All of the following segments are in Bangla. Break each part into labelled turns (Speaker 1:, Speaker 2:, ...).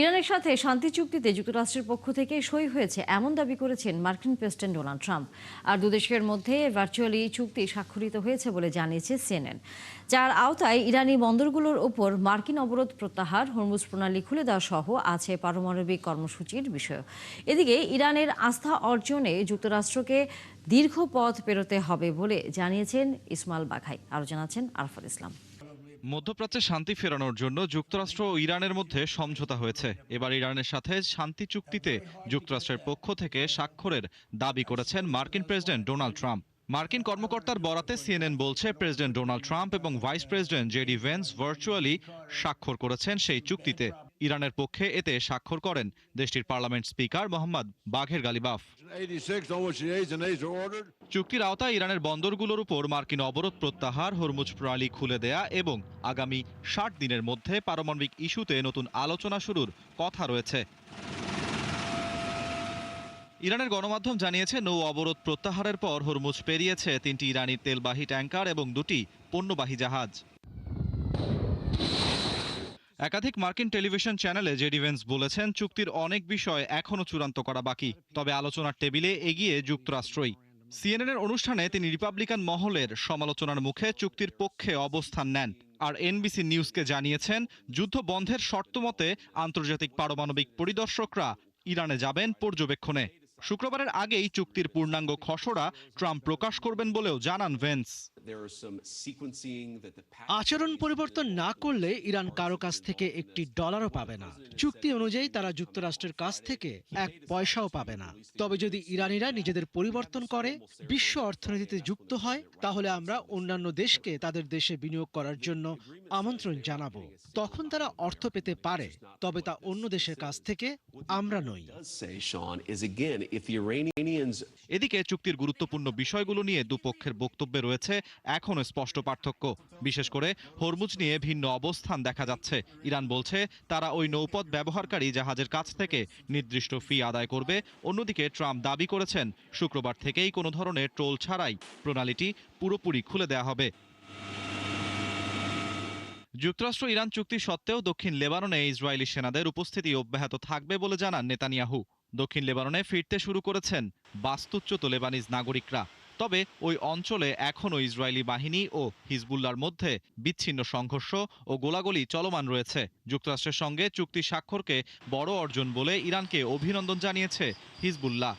Speaker 1: ইরানের সাথে শান্তি চুক্তিতে যুক্তরাষ্ট্রের পক্ষ থেকে সই হয়েছে এমন দাবি করেছেন মার্কিন প্রেসিডেন্ট ডোনাল্ড ট্রাম্প। আর দুদেশের মধ্যে ভার্চুয়ালি চুক্তি স্বাক্ষরিত হয়েছে বলে জানিয়েছে সিএনএন, যার আওতায় ইরানি বন্দরগুলোর ওপর মার্কিন অবরোধ প্রত্যাহার, হরমুজ প্রণালী খুলে দেওয়া সহ আছে পারমাণবিক কর্মসূচির বিষয়। এদিকে ইরানের আস্থা অর্জনে যুক্তরাষ্ট্রকে দীর্ঘ পথ পেরোতে হবে বলে জানিয়েছেন ইসমাইল বাঘাই। আরও জানাচ্ছেন আরফাত ইসলাম।
Speaker 2: মধ্যপ্রাচ্যে শান্তি ফেরানোর জন্য যুক্তরাষ্ট্র ও ইরানের মধ্যে সমঝোতা হয়েছে। এবার ইরানের সাথে শান্তি চুক্তিতে যুক্তরাষ্ট্রের পক্ষ থেকে স্বাক্ষরের দাবি করেছেন মার্কিন প্রেসিডেন্ট ডোনাল্ড ট্রাম্প। মার্কিন কর্মকর্তার বরাতে সিএনএন বলছে, প্রেসিডেন্ট ডোনাল্ড ট্রাম্প এবং vice president JD veins virtually স্বাক্ষর করেছেন সেই চুক্তিতে। ইরানের পক্ষে এতে স্বাক্ষর করেন দেশটির পার্লামেন্ট স্পিকার মোহাম্মদ বাঘের গালিবাফ। চুক্তির আওতায় ইরানের বন্দরগুলোর উপর মার্কিন অবরোধ প্রত্যাহার, হরমুজ প্রণালী খুলে দেয়া এবং আগামী ৬০ দিনের মধ্যে পারমাণবিক ইস্যুতে নতুন আলোচনা শুরুর কথা রয়েছে। ইরানের গণমাধ্যম জানিয়েছে, নৌ অবরোধ প্রত্যাহারের পর হরমুজ পেরিয়েছে ৩টি ইরানি তেলবাহী ট্যাঙ্কার এবং ২টি পণ্যবাহী জাহাজ। একাধিক মার্কিন টেলিভিশন চ্যানেলে জেডি ভেন্স বলেছেন, চুক্তির অনেক বিষয় এখনও চূড়ান্ত করা বাকি, তবে আলোচনার টেবিলে এগিয়ে যুক্তরাষ্ট্রই। সিএনএনের অনুষ্ঠানে তিনি রিপাবলিকান মহলের সমালোচনার মুখে চুক্তির পক্ষে অবস্থান নেন। আর এনবিসি নিউজকে জানিয়েছেন, যুদ্ধ বন্ধের শর্ত মতে আন্তর্জাতিক পারমাণবিক পরিদর্শকরা ইরানে যাবেন পর্যবেক্ষণে। শুক্রবারের আগেই চুক্তির পূর্ণাঙ্গ খসড়া ট্রাম্প প্রকাশ করবেন বলেও জানান ভেন্স।
Speaker 3: আচরণ পরিবর্তন না করলে ইরান কারো কাছ থেকে একটি ডলারও পাবে না। চুক্তি অনুযায়ী তারা যুক্তরাষ্ট্রের কাছ থেকে এক পয়সাও পাবে না। তবে যদি ইরানিরা নিজেদের পরিবর্তন করে, বিশ্ব অর্থনীতিতে যুক্ত হয়, তাহলে আমরা অন্যান্য দেশকে তাদের দেশে বিনিয়োগ করার জন্য আমন্ত্রণ জানাবো। তখন তারা অর্থ পেতে পারে, তবে তা অন্য দেশের কাছ থেকে, আমরা নই।
Speaker 2: এদিকে চুক্তির গুরুত্বপূর্ণ বিষয়গুলো নিয়ে দুপক্ষের বক্তব্যে রয়েছে এখনো স্পষ্ট পার্থক্য। বিশেষ করে হরমুজ নিয়ে ভিন্ন অবস্থান দেখা যাচ্ছে। ইরান বলছে, তারা ওই নৌপথ ব্যবহারকারী জাহাজের কাছ থেকে নির্দিষ্ট ফি আদায় করবে। অন্যদিকে ট্রাম্প দাবি করেছেন, শুক্রবার থেকেই কোনো ধরনের টোল ছাড়াই প্রণালীটি পুরোপুরি খুলে দেওয়া হবে। যুক্তরাষ্ট্র ইরান চুক্তি সত্ত্বেও দক্ষিণ লেবাননে ইসরায়েলি সেনাদের উপস্থিতি অব্যাহত থাকবে বলে জানান নেতানিয়াহু। দক্ষিণ লেবাননে ফিরতে শুরু করেছেন বাস্তুচ্যুত লেবানিজ নাগরিকরা। তবে ওই অঞ্চলে এখনও ইসরায়েলি বাহিনী ও হিজবুল্লাহর মধ্যে বিচ্ছিন্ন সংঘর্ষ ও গোলাগুলি চলমান রয়েছে। যুক্তরাষ্ট্রের সঙ্গে চুক্তি স্বাক্ষরকে বড় অর্জন বলে ইরানকে অভিনন্দন জানিয়েছে হিজবুল্লাহ।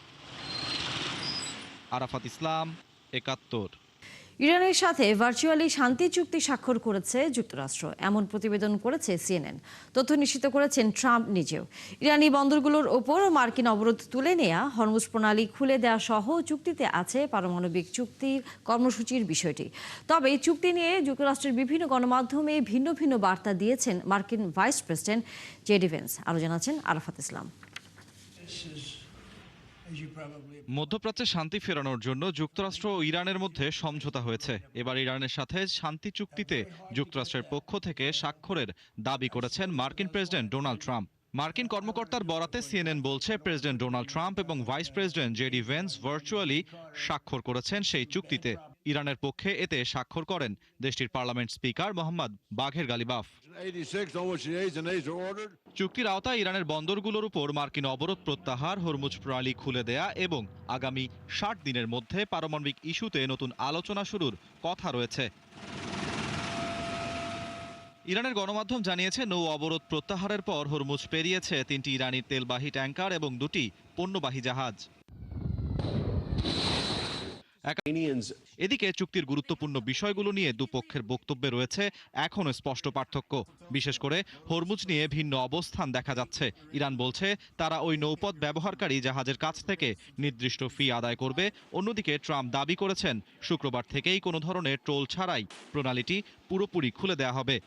Speaker 2: আরাফাত ইসলাম, ৭১।
Speaker 1: ইরানের সাথে ভার্চুয়ালি শান্তি চুক্তি স্বাক্ষর করেছে যুক্তরাষ্ট্র, এমন প্রতিবেদন করেছে সিএনএন। তথ্য নিশ্চিত করেছেন ট্রাম্প নিজেও। ইরানি বন্দরগুলোর ওপর মার্কিন অবরোধ তুলে নেয়া, হরমুজ প্রণালী খুলে দেওয়া সহ চুক্তিতে আছে পারমাণবিক চুক্তির কর্মসূচির বিষয়টি। তবে এই চুক্তি নিয়ে যুক্তরাষ্ট্রের বিভিন্ন গণমাধ্যমে ভিন্ন ভিন্ন বার্তা দিয়েছেন মার্কিন ভাইস প্রেসিডেন্ট জেডি ভেন্স। আরও জানাচ্ছেন আরাফাত ইসলাম।
Speaker 2: মধ্যপ্রাচ্যে শান্তি ফেরানোর জন্য যুক্তরাষ্ট্র ও ইরানের মধ্যে সমঝোতা হয়েছে। এবার ইরানের সাথে শান্তি চুক্তিতে যুক্তরাষ্ট্রের পক্ষ থেকে স্বাক্ষরের দাবি করেছেন মার্কিন প্রেসিডেন্ট ডোনাল্ড ট্রাম্প। মার্কিন কর্মকর্তার বরাতে সিএনএন বলছে, প্রেসিডেন্ট ডোনাল্ড ট্রাম্প এবং vice president JD veins virtually স্বাক্ষর করেছেন সেই চুক্তিতে। ইরানের পক্ষে এতে স্বাক্ষর করেন দেশটির পার্লামেন্ট স্পিকার মোহাম্মদ বাঘের গালিবাফ। চুক্তির আওতায় ইরানের বন্দরগুলোর উপর মার্কিন অবরোধ প্রত্যাহার, হরমুজ প্রণালী খুলে দেয়া এবং আগামী ৬০ দিনের মধ্যে পারমাণবিক ইস্যুতে নতুন আলোচনা শুরুর কথা রয়েছে। ইরানের গণমাধ্যম জানিয়েছে, নৌ অবরোধ প্রত্যাহারের পর হরমুজ পেরিয়েছে ৩টি ইরানি তেলবাহী ট্যাঙ্কার এবং ২টি পণ্যবাহী জাহাজ। এদিকে চুক্তির গুরুত্বপূর্ণ বিষয়গুলো নিয়ে দুপক্ষের বক্তব্যে রয়েছে এখনো স্পষ্ট পার্থক্য। বিশেষ করে হরমুজ নিয়ে ভিন্ন অবস্থান দেখা যাচ্ছে। ইরান বলছে, তারা ওই নৌপথ ব্যবহারকারী জাহাজের কাছ থেকে নির্দিষ্ট ফি আদায় করবে। অন্যদিকে ট্রাম্প দাবি করেছেন, শুক্রবার থেকেই কোনো ধরনের টোল ছাড়াই প্রণালীটি পুরোপুরি খুলে দেওয়া হবে।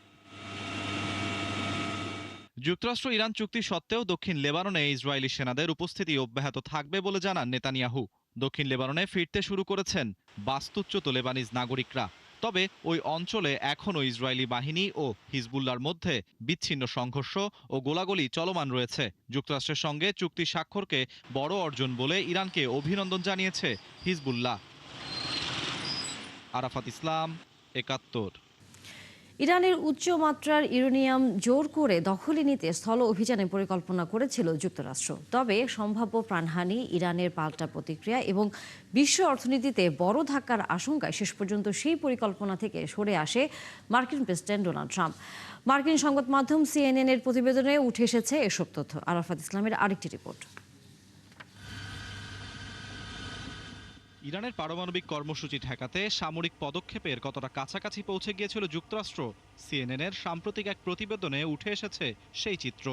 Speaker 2: যুক্তরাষ্ট্র ইরান চুক্তি সত্ত্বেও দক্ষিণ লেবাননে ইসরায়েলি সেনাদের উপস্থিতি অব্যাহত থাকবে বলে জানান নেতানিয়াহু। দক্ষিণ লেবাননে ফিরতে শুরু করেছেন বাস্তুচ্যুত লেবানিজ নাগরিকরা। তবে ওই অঞ্চলে এখনও ইসরায়েলি বাহিনী ও হিজবুল্লাহর মধ্যে বিচ্ছিন্ন সংঘর্ষ ও গোলাগুলি চলমান রয়েছে। যুক্তরাষ্ট্রের সঙ্গে চুক্তি স্বাক্ষরকে বড় অর্জন বলে ইরানকে অভিনন্দন জানিয়েছে হিজবুল্লাহ। আরাফাত ইসলাম, ৭১।
Speaker 1: ইরানের উচ্চমাত্রার ইউরেনিয়াম জোর করে দখলে নিতে স্থল অভিযানে পরিকল্পনা করেছিল যুক্তরাষ্ট্র। তবে সম্ভাব্য প্রাণহানি, ইরানের পাল্টা প্রতিক্রিয়া এবং বিশ্ব অর্থনীতিতে বড় ধাক্কার আশঙ্কায় শেষ পর্যন্ত সেই পরিকল্পনা থেকে সরে আসে মার্কিন প্রেসিডেন্ট ডোনাল্ড ট্রাম্প। মার্কিন সংবাদ মাধ্যম CNN এর প্রতিবেদনে উঠে এসেছে এসব তথ্য। আরাফাত ইসলামের আরেকটি রিপোর্ট।
Speaker 2: ইরানের পারমাণবিক কর্মসূচি ঠেকাতে সামরিক পদক্ষেপের কতটা কাছাকাছি পৌঁছে গিয়েছিল যুক্তরাষ্ট্র, সিএনএনের সাম্প্রতিক এক প্রতিবেদনে উঠে এসেছে সেই চিত্র।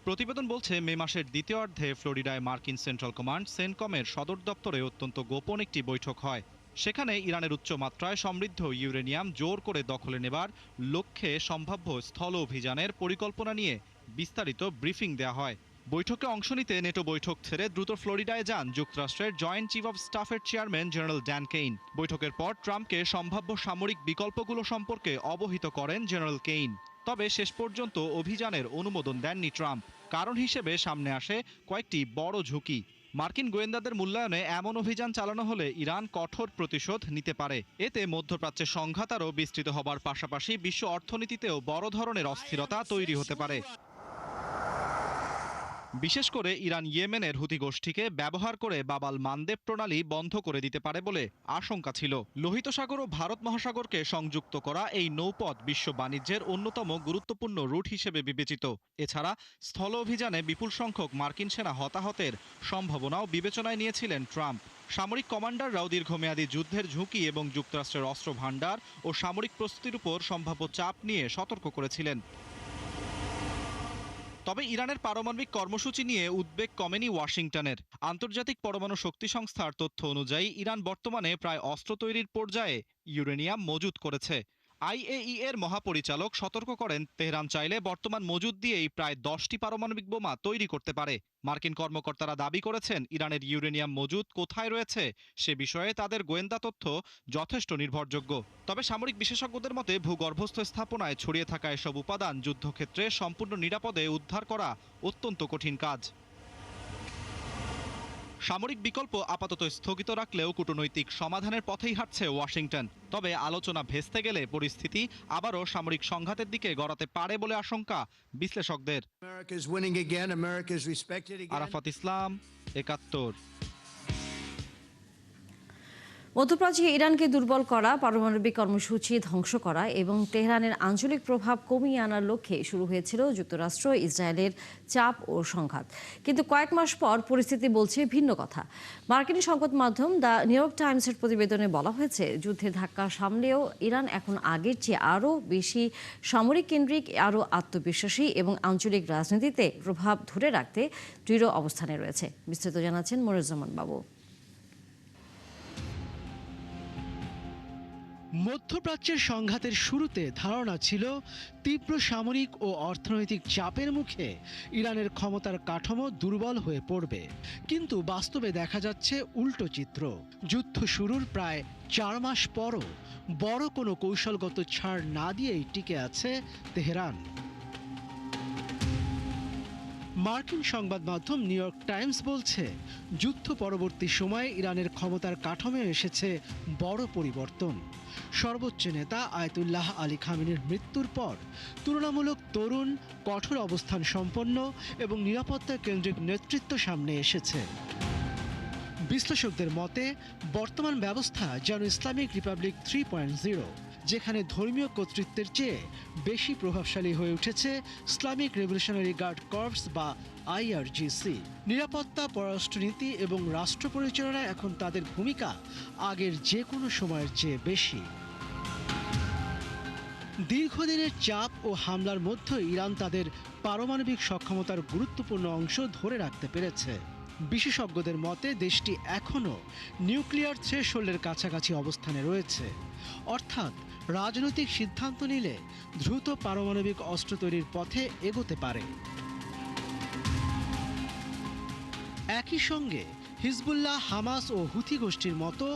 Speaker 2: প্রতিবেদন বলছে, মে মাসের দ্বিতীয়ার্ধে ফ্লোরিডায় মার্কিন সেন্ট্রাল কমান্ড সেনকমের সদর দপ্তরে অত্যন্ত গোপন একটি বৈঠক হয়। সেখানে ইরানের উচ্চমাত্রায় সমৃদ্ধ ইউরেনিয়াম জোর করে দখলে নেবার লক্ষ্যে সম্ভাব্য স্থল অভিযানের পরিকল্পনা নিয়ে বিস্তারিত ব্রিফিং দেওয়া হয়। বৈঠকে অংশ নিতে নেটো বৈঠক ছেড়ে দ্রুত ফ্লোরিডায় যান যুক্তরাষ্ট্রের জয়েন্ট চিফ অব স্টাফের চেয়ারম্যান জেনারেল ড্যান কেইন। বৈঠকের পর ট্রাম্পকে সম্ভাব্য সামরিক বিকল্পগুলো সম্পর্কে অবহিত করেন জেনারেল কেইন। তবে শেষ পর্যন্ত অভিযানের অনুমোদন দেননি ট্রাম্প। কারণ হিসেবে সামনে আসে কয়েকটি বড় ঝুঁকি। মার্কিন গোয়েন্দাদের মূল্যায়নে এমন অভিযান চালানো হলে ইরান কঠোর প্রতিশোধ নিতে পারে। এতে মধ্যপ্রাচ্যের সংঘাত আরও বিস্তৃত হবার পাশাপাশি বিশ্ব অর্থনীতিতেও বড় ধরনের অস্থিরতা তৈরি হতে পারে। বিশেষ করে ইরান ইয়েমেনের হুতি গোষ্ঠীকে ব্যবহার করে বাবাল মানদেব প্রণালী বন্ধ করে দিতে পারে বলে আশঙ্কা ছিল। লোহিত সাগর ও ভারত মহাসাগরকে সংযুক্ত করা এই নৌপথ বিশ্ব বাণিজ্যের অন্যতম গুরুত্বপূর্ণ রুট হিসেবে বিবেচিত। এছাড়া স্থল অভিযানে বিপুল সংখ্যক মার্কিন সেনা হতাহতের সম্ভাবনাও বিবেচনায় নিয়েছিলেন ট্রাম্প। সামরিক কমান্ডাররাও দীর্ঘমেয়াদী যুদ্ধের ঝুঁকি এবং যুক্তরাষ্ট্রের অস্ত্র ভাণ্ডার ও সামরিক প্রস্তুতির উপর সম্ভাব্য চাপ নিয়ে সতর্ক করেছিলেন। তবে ইরানের পারমাণবিক কর্মসূচি নিয়ে উদ্বেগ কমেনি ওয়াশিংটনের। আন্তর্জাতিক পরমাণু শক্তি সংস্থার তথ্য অনুযায়ী ইরান বর্তমানে প্রায় অস্ত্র তৈরির পর্যায়ে ইউরেনিয়াম মজুত করেছে। IAEA এর মহাপরিচালক সতর্ক করেন, তেহরান চাইলে বর্তমান মজুদ দিয়েই প্রায় 10টি পারমাণবিক বোমা তৈরি করতে পারে। মার্কিন কর্মকর্তারা দাবি করেছেন, ইরানের ইউরেনিয়াম মজুদ কোথায় রয়েছে সে বিষয়ে তাদের গোয়েন্দা তথ্য যথেষ্ট নির্ভরযোগ্য। তবে সামরিক বিশেষজ্ঞদের মতে, ভূগর্ভস্থ স্থাপনায় ছড়িয়ে থাকা এসব উপাদান যুদ্ধক্ষেত্রে সম্পূর্ণ নিরাপদে উদ্ধার করা অত্যন্ত কঠিন কাজ। সামরিক বিকল্প আপাতত স্থগিত রাখলেও কূটনৈতিক সমাধানের পথেই হাঁটছে ওয়াশিংটন। তবে আলোচনা ভেস্তে গেলে পরিস্থিতি আবারও সামরিক সংঘাতের দিকে গড়াতে পারে বলে আশঙ্কা বিশ্লেষকদের। আরাফাত ইসলাম, ৭১।
Speaker 1: মধ্যপ্রাচ্যে ইরানকে দুর্বল করা, পারমাণবিক কর্মসূচি ধ্বংস করা এবং তেহরানের আঞ্চলিক প্রভাব কমিয়ে আনার লক্ষ্যে শুরু হয়েছিল যুক্তরাষ্ট্র ইসরায়েলের চাপ ও সংঘাত। কিন্তু কয়েক মাস পর পরিস্থিতি বলছে ভিন্ন কথা। মার্কিন সংবাদ মাধ্যম দ্য নিউ ইয়র্ক টাইমসের প্রতিবেদনে বলা হয়েছে, যুদ্ধের ধাক্কা সামলেও ইরান এখন আগের চেয়ে আরও বেশি সামরিক কেন্দ্রিক, আরও আত্মবিশ্বাসী এবং আঞ্চলিক রাজনীতিতে প্রভাব ধরে রাখতে দৃঢ় অবস্থানে রয়েছে। বিস্তারিত জানাচ্ছেন মনিরুজ্জামান বাবু।
Speaker 3: মধ্যপ্রাচ্যের সংঘাতের শুরুতে ধারণা ছিল তীব্র সামরিক ও অর্থনৈতিক চাপের মুখে ইরানের ক্ষমতার কাঠামো দুর্বল হয়ে পড়বে। কিন্তু বাস্তবে দেখা যাচ্ছে উল্টো চিত্র। যুদ্ধ শুরুর প্রায় 4 মাস পরও বড় কোনো কৌশলগত ছাড় না দিয়েই টিকে আছে তেহরান। মার্কিন সংবাদ মাধ্যম নিউ ইয়র্ক টাইমস বলছে, যুদ্ধ পরবর্তী সময়ে ইরানের ক্ষমতার কাঠামো এসেছে বড় পরিবর্তন। সর্বোচ্চ নেতা আয়াতুল্লাহ আলী খামেনির মৃত্যুর পর তুলনামূলক তরুণ, কঠোর অবস্থান সম্পন্ন এবং নিরাপত্তা কেন্দ্রিক নেতৃত্ব সামনে এসেছে। বিশ্লেষকদের মতে, বর্তমান ব্যবস্থা যেন ইসলামিক রিপাবলিক 3.0, যেখানে ধর্মীয় কর্তৃত্বের চেয়ে বেশি প্রভাবশালী হয়ে উঠেছে ইসলামিক রেভলিউশনারি গার্ড কর্পস বা IRGC। নিরাপত্তা, পররাষ্ট্রনীতি এবং রাষ্ট্র পরিচালনায় এখন তাদের ভূমিকা আগের যে কোনো সময়ের চেয়ে বেশি। দীর্ঘদিনের চাপ ও হামলার মধ্যে ইরান তাদের পারমাণবিক সক্ষমতার গুরুত্বপূর্ণ অংশ ধরে রাখতে পেরেছে। বিশেষজ্ঞদের মতে, দেশটি এখনও নিউক্লিয়ার থ্রেশহোল্ডের কাছাকাছি অবস্থানে রয়েছে, অর্থাৎ রাজনৈতিক সিদ্ধান্ত নিলে দ্রুত পারমাণবিক অস্ত্র তৈরির পথে এগোতে পারে। একই সঙ্গে হিজবুল্লাহ, হামাস ও হুথি গোষ্ঠীর মতো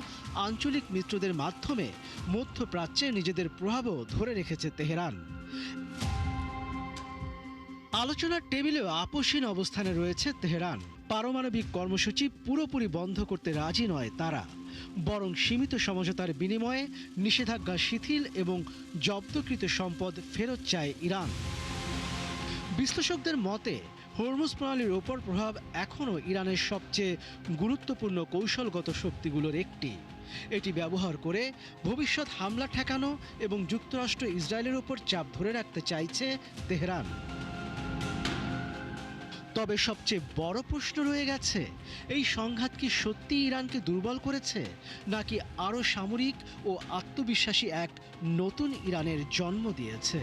Speaker 3: আঞ্চলিক মিত্রদের মাধ্যমে মধ্যপ্রাচ্যে নিজেদের প্রভাবও ধরে রেখেছে তেহরান। আলোচনার টেবিলেও আপোষহীন অবস্থানে রয়েছে তেহরান। পারমাণবিক কর্মসূচি পুরোপুরি বন্ধ করতে রাজি নয় তারা, বরং সীমিত সমঝোতার বিনিময়ে নিষেধাজ্ঞা শিথিল এবং জব্দকৃত সম্পদ ফেরত চায় ইরান। বিশ্লেষকদের মতে হরমুজ প্রণালীর ওপর প্রভাব এখনও ইরানের সবচেয়ে গুরুত্বপূর্ণ কৌশলগত শক্তিগুলোর একটি। এটি ব্যবহার করে ভবিষ্যৎ হামলা ঠেকানো এবং যুক্তরাষ্ট্র ইসরায়েলের ওপর চাপ ধরে রাখতে চাইছে তেহরান। তবে সবচেয়ে বড় প্রশ্ন রয়ে গেছে, এই সংঘাত কি সত্যি ইরানকে দুর্বল করেছে, নাকি আরও সামরিক ও আত্মবিশ্বাসী এক নতুন ইরানের জন্ম দিয়েছে?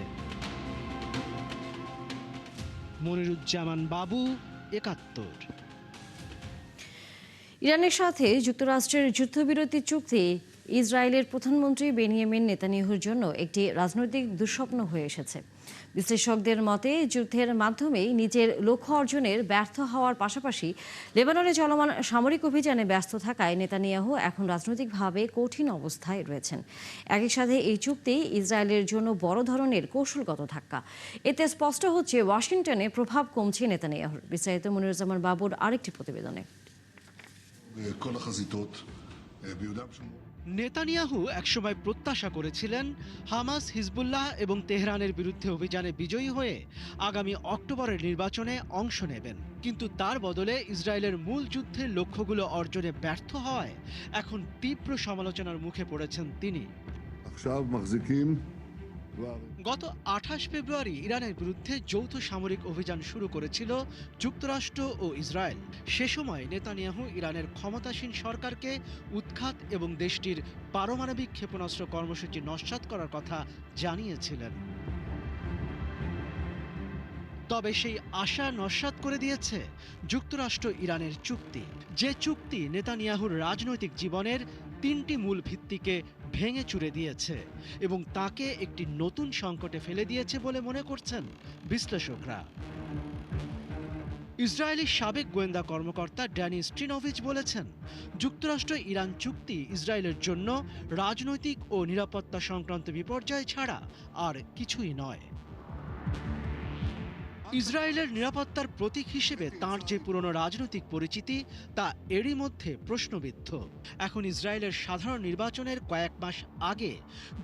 Speaker 3: মনিরুজ্জামান বাবু, ৭১।
Speaker 1: ইরানের সাথে যুক্তরাষ্ট্রের যুদ্ধবিরতি চুক্তি ইসরায়েলের প্রধানমন্ত্রী বেনিয়ামিন নেতানিয়াহুর জন্য একটি রাজনৈতিক দুঃস্বপ্ন হয়ে এসেছে। বিশ্লেষকদের মতে যুদ্ধের মাধ্যমেই নিজের লক্ষ্য অর্জনের ব্যর্থ হওয়ার পাশাপাশি লেবাননে চলমান সামরিক অভিযানে ব্যস্ত থাকায় নেতানিয়াহু এখন রাজনৈতিকভাবে কঠিন অবস্থায় রয়েছেন। একই সাথে এই চুক্তি ইসরায়েলের জন্য বড় ধরনের কৌশলগত ধাক্কা। এতে স্পষ্ট হচ্ছে ওয়াশিংটনে প্রভাব কমছে নেতানিয়াহুর। বিস্তারিত মনিরুজ্জামান বাবুর আরেকটি প্রতিবেদনে।
Speaker 3: নেতানিয়াহু একসময় প্রত্যাশা করেছিলেন হামাস, হিজবুল্লাহ এবং তেহরানের বিরুদ্ধে অভিযানে বিজয়ী হয়ে আগামী অক্টোবরের নির্বাচনে অংশ নেবেন। কিন্তু তার বদলে ইসরায়েলের মূল যুদ্ধের লক্ষ্যগুলো অর্জনে ব্যর্থ হওয়ায় এখন তীব্র সমালোচনার মুখে পড়েছেন তিনি। গত ২৮ ফেব্রুয়ারি ইরানের বিরুদ্ধে যৌথ সামরিক অভিযান শুরু করেছিল যুক্তরাষ্ট্র ও ইসরায়েল। সে সময় নেতানিয়াহু ইরানের ক্ষমতাসীন সরকারকে উৎখাত এবং দেশটির পারমাণবিক ক্ষেপণাস্ত্র কর্মসূচি নস্যাৎ করার কথা জানিয়েছিলেন। তবে সেই আশা নস্যাৎ করে দিয়েছে যুক্তরাষ্ট্র ইরানের চুক্তি, যে চুক্তি নেতানিয়াহুর রাজনৈতিক জীবনের ৩টি মূল ভিত্তিকে ভেঙে চুরে দিয়েছে এবং তাকে একটি নতুন সংকটে ফেলে দিয়েছে বলে মনে করছেন বিশ্লেষকরা। ইসরায়েলি সাবেক গোয়েন্দা কর্মকর্তা ড্যানি স্ট্রিনোভিচ বলেছেন, যুক্তরাষ্ট্র ইরান চুক্তি ইসরায়েলের জন্য রাজনৈতিক ও নিরাপত্তা সংক্রান্ত বিপর্যয় ছাড়া আর কিছুই নয়। ইসরায়েলের নিরাপত্তার প্রতীক হিসেবে তাঁর যে পুরনো রাজনৈতিক পরিচিতি তা এরই মধ্যে প্রশ্নবিদ্ধ। এখন ইসরায়েলের সাধারণ নির্বাচনের কয়েক মাস আগে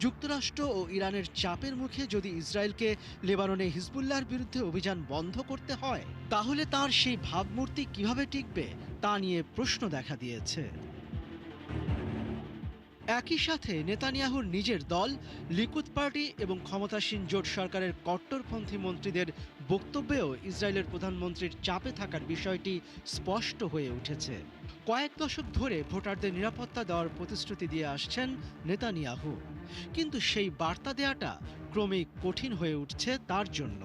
Speaker 3: যুক্তরাষ্ট্র ও ইরানের চাপের মুখে যদি ইসরায়েলকে লেবাননে হিজবুল্লাহর বিরুদ্ধে অভিযান বন্ধ করতে হয়, তাহলে তার সেই ভাবমূর্তি কিভাবে টিকবে তা নিয়ে প্রশ্ন দেখা দিয়েছে। একই সাথে নেতানিয়াহুর নিজের দল লিকুদ পার্টি এবং ক্ষমতাসীন জোট সরকারের কট্টরপন্থী মন্ত্রীদের বক্তব্যেও ইসরায়েলের প্রধানমন্ত্রীর চাপে থাকার বিষয়টি স্পষ্ট হয়ে উঠেছে। কয়েক দশক ধরে ভোটারদের নিরাপত্তা দেওয়ার প্রতিশ্রুতি দিয়ে আসছেন নেতানিয়াহু, কিন্তু সেই বার্তা দেওয়াটা ক্রমেই কঠিন হয়ে উঠছে তার জন্য।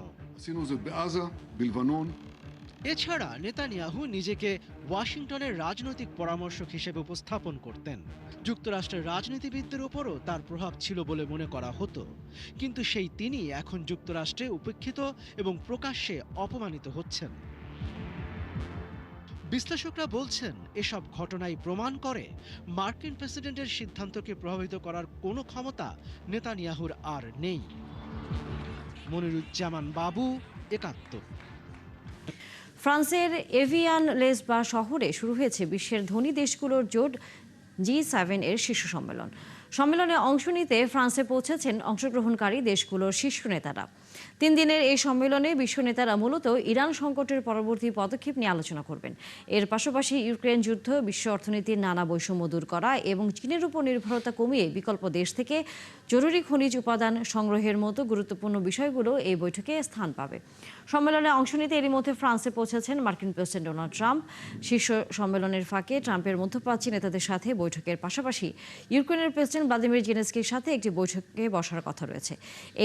Speaker 3: এছাড়া নেতানিয়াহু নিজেকে ওয়াশিংটনের রাজনৈতিক পরামর্শক হিসেবে উপস্থাপন করতেন। যুক্তরাষ্ট্রের রাজনীতিবিদদের ওপরও তার প্রভাব ছিল বলে মনে করা হতো, কিন্তু সেই তিনি এখন যুক্তরাষ্ট্রে উপেক্ষিত এবং প্রকাশ্যে অপমানিত হচ্ছেন। বিশ্লেষকরা বলছেন, এসব ঘটনাই প্রমাণ করে মার্কিন প্রেসিডেন্টের সিদ্ধান্তকে প্রভাবিত করার কোনো ক্ষমতা নেতানিয়াহুর আর নেই। মনিরুজ্জামান বাবু, ৭১।
Speaker 1: ফ্রান্সের এভিয়ান লেসবা শহরে শুরু হয়েছে বিশ্বের ধনী দেশগুলোর জোট G7 এর শীর্ষ সম্মেলন। সম্মেলনে অংশ নিতে ফ্রান্সে পৌঁছেছেন অংশগ্রহণকারী দেশগুলোর শীর্ষ নেতারা। 3 দিনের এই সম্মেলনে বিশ্ব নেতারা মূলত ইরান সংকটের পরবর্তী পদক্ষেপ নিয়ে আলোচনা করবেন। এর পাশাপাশি ইউক্রেন যুদ্ধ, বিশ্ব অর্থনীতির নানা বৈষম্য দূর করা এবং চীনের উপর নির্ভরতা কমিয়ে বিকল্প দেশ থেকে জরুরি খনিজ উপাদান সংগ্রহের মতো গুরুত্বপূর্ণ বিষয়গুলো এই বৈঠকে স্থান পাবে। সম্মেলনে অংশ নিতে এরই মধ্যে ফ্রান্সে পৌঁছেছেন মার্কিন প্রেসিডেন্ট ডোনাল্ড ট্রাম্প। শীর্ষ সম্মেলনের ফাঁকে ট্রাম্পের মধ্যপ্রাচ্য নেতাদের সাথে বৈঠকের পাশাপাশি ইউক্রেনের প্রেসিডেন্ট ভ্লাদিমির জেলেনস্কির সাথে একটি বৈঠকে বসার কথা রয়েছে।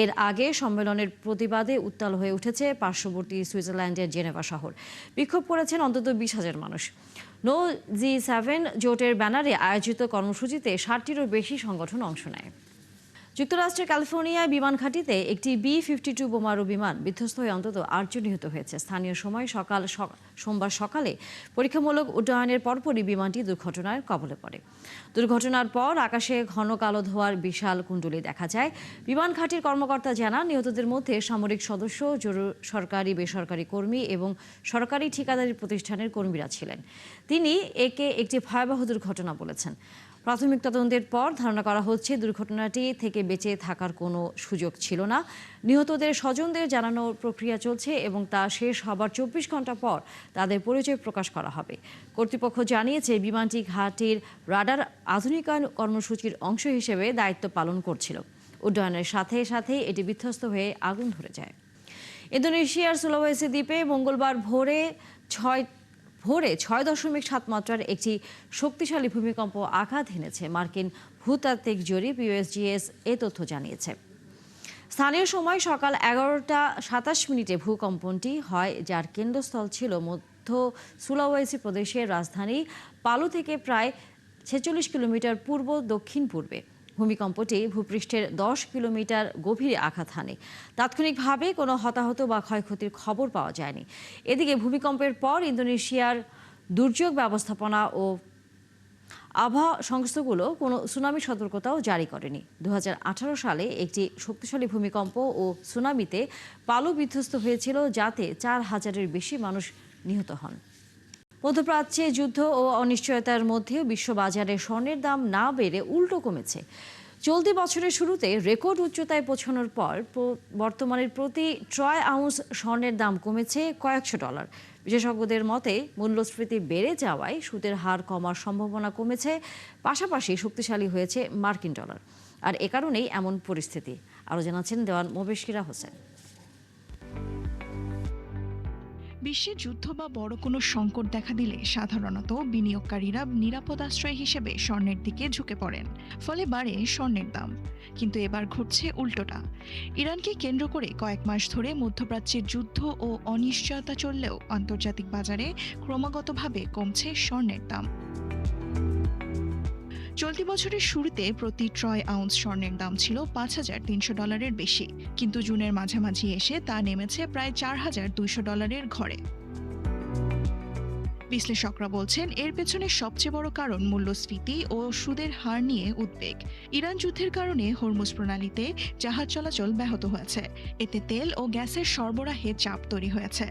Speaker 1: এর আগে সম্মেলনের প্রতিবাদে উত্তাল হয়ে উঠেছে পার্শ্ববর্তী সুইজারল্যান্ডের জেনেভা শহর। বিক্ষোভ করেছেন অন্তত 20,000 মানুষ। নো G7 জোটের ব্যানারে আয়োজিত কর্মসূচিতে 60টিরও বেশি সংগঠন অংশ নেয়। যুক্তরাষ্ট্রের ক্যালিফোর্নিয়ায় বিমান ঘাঁটিতে একটি B-52 বোমারু বিমান বিধ্বস্ত হয়ে অন্তত 8 জন নিহত হয়েছে। স্থানীয় সময় সোমবার সকালে পরীক্ষামূলক উড্ডয়নের পরপরই বিমানটি দুর্ঘটনার কবলে পড়ে। দুর্ঘটনার পর আকাশে ঘন কালো ধোঁয়ার বিশাল কুণ্ডলী দেখা যায়। বিমান ঘাঁটির কর্মকর্তা জানান, নিহতদের মধ্যে সামরিক সদস্য, সরকারি বেসরকারি কর্মী এবং সরকারি ঠিকাদারি প্রতিষ্ঠানের কর্মীরা ছিলেন। তিনি একে একটি ভয়াবহ দুর্ঘটনা বলেছেন। প্রাথমিক তদন্তের পর ধারণা করা হচ্ছে দুর্ঘটনাটি থেকে বেঁচে থাকার কোনো সুযোগ ছিল না। নিহতদের স্বজনদের জানানোর প্রক্রিয়া চলছে এবং তা শেষ হবার 24 ঘন্টা পর তাদের পরিচয় প্রকাশ করা হবে। কর্তৃপক্ষ জানিয়েছে বিমানটি ঘাঁটির রাডার আধুনিকায়ন কর্মসূচির অংশ হিসেবে দায়িত্ব পালন করছিল। উড্ডয়নের সাথে সাথে এটি বিধ্বস্ত হয়ে আগুন ধরে যায়। ইন্দোনেশিয়ার সুলাওয়েসি দ্বীপে মঙ্গলবার ভোরে 6.7 মাত্রার একটি শক্তিশালী ভূমিকম্প আঘাত হেনেছে। মার্কিন ভূতাত্ত্বিক জরিপ USGS এ তথ্য জানিয়েছে। স্থানীয় সময় সকাল 11টা 27 ভূকম্পনটি হয়, যার কেন্দ্রস্থল ছিল মধ্য সুলাওয়েসি প্রদেশের রাজধানী পালু থেকে প্রায় 46 কিলোমিটার পূর্ব দক্ষিণ পূর্বে। ভূমিকম্পটি ভূপৃষ্ঠের 10 কিলোমিটার গভীরে আঘাত হানে। তাৎক্ষণিকভাবে কোনো হতাহত বা ক্ষয়ক্ষতির খবর পাওয়া যায়নি। এদিকে ভূমিকম্পের পর ইন্দোনেশিয়ার দুর্যোগ ব্যবস্থাপনা ও আবহাওয়া সংস্থাগুলো কোনো সুনামি সতর্কতাও জারি করেনি। 2018 সালে একটি শক্তিশালী ভূমিকম্প ও সুনামিতে পালু বিধ্বস্ত হয়েছিল, যাতে 4,000-এর বেশি মানুষ নিহত হন। মধ্যপ্রাচ্যে যুদ্ধ ও অনিশ্চয়তার মধ্যেও বিশ্ববাজারে স্বর্ণের দাম না বেড়ে উল্টো কমেছে। চলতি বছরের শুরুতে রেকর্ড উচ্চতায় পৌঁছানোর পর বর্তমানে প্রতি ট্রয় আউন্স স্বর্ণের দাম কমেছে কয়েকশো ডলার। বিশেষজ্ঞদের মতে মূল্যস্ফীতি বেড়ে যাওয়ায় সুদের হার কমার সম্ভাবনা কমেছে, পাশাপাশি শক্তিশালী হয়েছে মার্কিন ডলার। আর এ কারণেই এমন পরিস্থিতি। আরও জানাচ্ছেন দেওয়ান মোবেশকিরা হোসেন।
Speaker 4: বিশ্বে যুদ্ধ বা বড় কোনো সংকট দেখা দিলে সাধারণত বিনিয়োগকারীরা নিরাপদ আশ্রয় হিসেবে স্বর্ণের দিকে ঝুঁকে পড়েন, ফলে বাড়ে স্বর্ণের দাম। কিন্তু এবার ঘটছে উল্টোটা। ইরানকে কেন্দ্র করে কয়েক মাস ধরে মধ্যপ্রাচ্যের যুদ্ধ ও অনিশ্চয়তা চললেও আন্তর্জাতিক বাজারে ক্রমাগতভাবে কমছে স্বর্ণের দাম। চলতি বছরের শুরুতে প্রতি ট্রয় আউন্স স্বর্ণের দাম ছিল $5,300 বেশি, কিন্তু জুনের মাঝামাঝি এসে তা নেমেছে প্রায় $4,200 ঘরে। বিশ্লেষকরা বলছেন, এর পেছনে সবচেয়ে বড় কারণ মূল্যস্ফীতি ও সুদের হার নিয়ে উদ্বেগ। ইরান যুদ্ধের কারণে হরমুজ প্রণালীতে জাহাজ চলাচল ব্যাহত হয়েছে। এতে তেল ও গ্যাসের সরবরাহে চাপ তৈরি হয়েছে।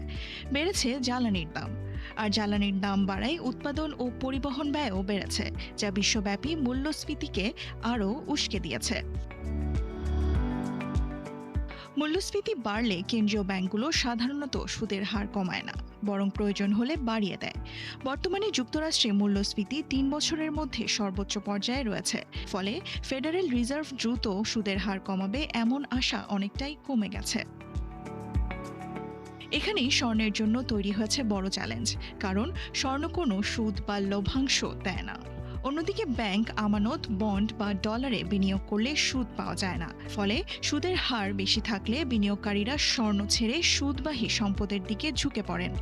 Speaker 4: বেড়েছে জ্বালানির দাম। আর জ্বালানির দাম বাড়ায় উৎপাদন ও পরিবহন ব্যয়ও বেড়েছে, যা বিশ্বব্যাপী মূল্যস্ফীতিকে আরও উস্কে দিয়েছে। মূল্যস্ফীতি বাড়লে কেন্দ্রীয় ব্যাংকগুলো সাধারণত সুদের হার কমায় না, বরং প্রয়োজন হলে বাড়িয়ে দেয়। বর্তমানে যুক্তরাষ্ট্রে মূল্যস্ফীতি 3 বছরের মধ্যে সর্বোচ্চ পর্যায়ে রয়েছে। ফলে ফেডারেল রিজার্ভ দ্রুত সুদের হার কমাবে এমন আশা অনেকটাই কমে গেছে। এখানেই স্বর্ণের জন্য তৈরি হয়েছে বড় চ্যালেঞ্জ, কারণ স্বর্ণ কোনো সুদ বা লভ্যাংশ দেয় না। অন্যদিকে ব্যাংক আমানত, বন্ড বা ডলারে বিনিয়োগ করলে সুদ পাওয়া যায় না। ফলে সুদের হার বেশি থাকলে বিনিয়োগকারীরা স্বর্ণ ছেড়ে সুদবাহী সম্পদের দিকে ঝুঁকে পড়েন।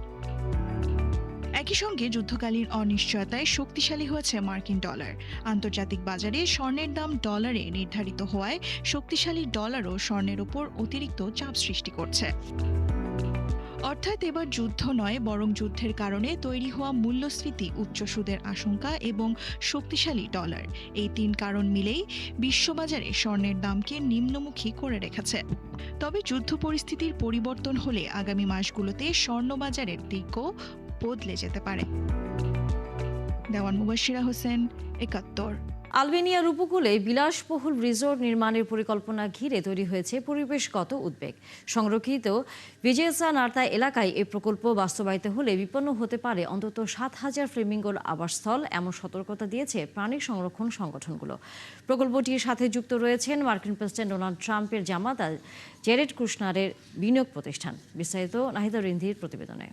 Speaker 4: একই সঙ্গে যুদ্ধকালীন অনিশ্চয়তায় শক্তিশালী হয়েছে মার্কিন ডলার। আন্তর্জাতিক বাজারে স্বর্ণের দাম ডলারে নির্ধারিত হওয়ায় শক্তিশালী ডলারও স্বর্ণের উপর অতিরিক্ত চাপ সৃষ্টি করছে। অর্থাৎ এবার যুদ্ধ নয়, বরং যুদ্ধের কারণে তৈরি হওয়া মূল্যস্ফীতি, উচ্চ সুদের আশঙ্কা এবং শক্তিশালী ডলার, এই 3 কারণ মিলেই বিশ্ববাজারে স্বর্ণের দামকে নিম্নমুখী করে রেখেছে। তবে যুদ্ধ পরিস্থিতির পরিবর্তন হলে আগামী মাসগুলোতে স্বর্ণবাজারের দিকও বদলে যেতে পারে। দেওয়ান মুবাশশিরা হোসেন, 71।
Speaker 1: আলবেনিয়ার উপকূলে বিলাসবহুল রিসোর্ট নির্মাণের পরিকল্পনা ঘিরে তৈরি হয়েছে পরিবেশগত উদ্বেগ। সংরক্ষিত ভিজেসা নার্তা এলাকায় এই প্রকল্প বাস্তবায়িত হলে বিপন্ন হতে পারে অন্তত 7,000 ফ্লেমিঙ্গোর আবাসস্থল, এমন সতর্কতা দিয়েছে প্রাণী সংরক্ষণ সংগঠনগুলো। প্রকল্পটির সাথে যুক্ত রয়েছেন মার্কিন প্রেসিডেন্ট ডোনাল্ড ট্রাম্পের জামাতা জেরেড কুশনারের বিনিয়োগ প্রতিষ্ঠান। বিস্তারিত নাহিদা রিন্ধির প্রতিবেদনে।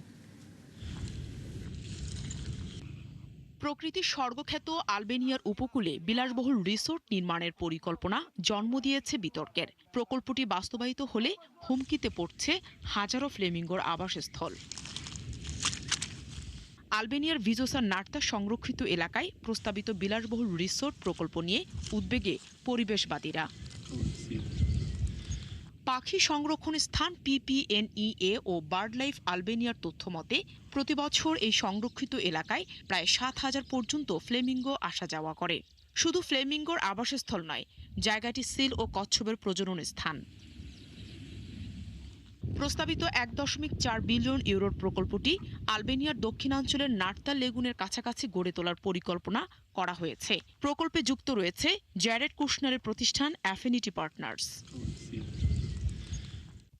Speaker 5: প্রকৃতির স্বর্গখ্যাত আলবেনিয়ার উপকূলে বিলাসবহুল রিসোর্ট নির্মাণের পরিকল্পনা জন্ম দিয়েছে বিতর্কের। প্রকল্পটি বাস্তবায়িত হলে হুমকিতে পড়ছে হাজারো ফ্লেমিঙ্গোর আবাসস্থল। আলবেনিয়ার ভিজোসা নার্তা সংরক্ষিত এলাকায় প্রস্তাবিত বিলাসবহুল রিসোর্ট প্রকল্প নিয়ে উদ্বেগে পরিবেশবাদীরা। পাখি সংরক্ষণ স্থান PPNEA ও বার্ড লাইফ আলবেনিয়ার তথ্য মতে প্রতি বছর এই সংরক্ষিত এলাকায় প্রায় 7,000 পর্যন্ত ফ্লেমিঙ্গো আসা যাওয়া করে। শুধু ফ্লেমিঙ্গোর আবাসস্থল নয়, জায়গাটি সিল ও কচ্ছপের প্রজনন স্থান। প্রস্তাবিত 1.4 বিলিয়ন ইউরোর প্রকল্পটি আলবেনিয়ার দক্ষিণাঞ্চলের নার্তাল লেগুনের কাছাকাছি গড়ে তোলার পরিকল্পনা করা হয়েছে। প্রকল্পে যুক্ত রয়েছে জ্যারেড কুশনারের প্রতিষ্ঠান অ্যাফিনিটি পার্টনার্স।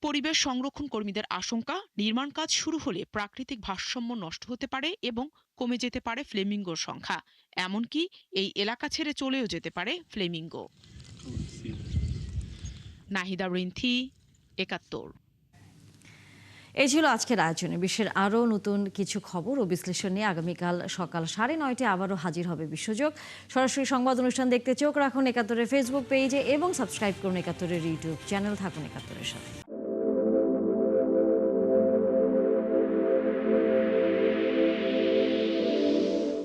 Speaker 5: পরিবেশ সংরক্ষণ কর্মীদের আশঙ্কা, নির্মাণ কাজ শুরু হলে প্রাকৃতিক ভারসাম্য নষ্ট হতে পারে এবং কমে যেতে পারে ফ্লেমিঙ্গোর সংখ্যা। এমনকি এই এলাকা ছেড়ে চলেও যেতে পারে ফ্লেমিঙ্গো। নাহিদা রিন্থি, ৭১।
Speaker 1: এই ছিল আজকের আয়োজনে। বিশ্বের আরও নতুন কিছু খবর ও বিশ্লেষণ নিয়ে আগামীকাল সকাল 9:30 আবারও হাজির হবে বিশ্বযোগ। সরাসরি সংবাদ অনুষ্ঠান দেখতে চোখ রাখুন ৭১-এর ফেসবুক পেজে এবং সাবস্ক্রাইব করুন ৭১-এর ইউটিউব চ্যানেল। থাকুন ৭১-এর সাথে।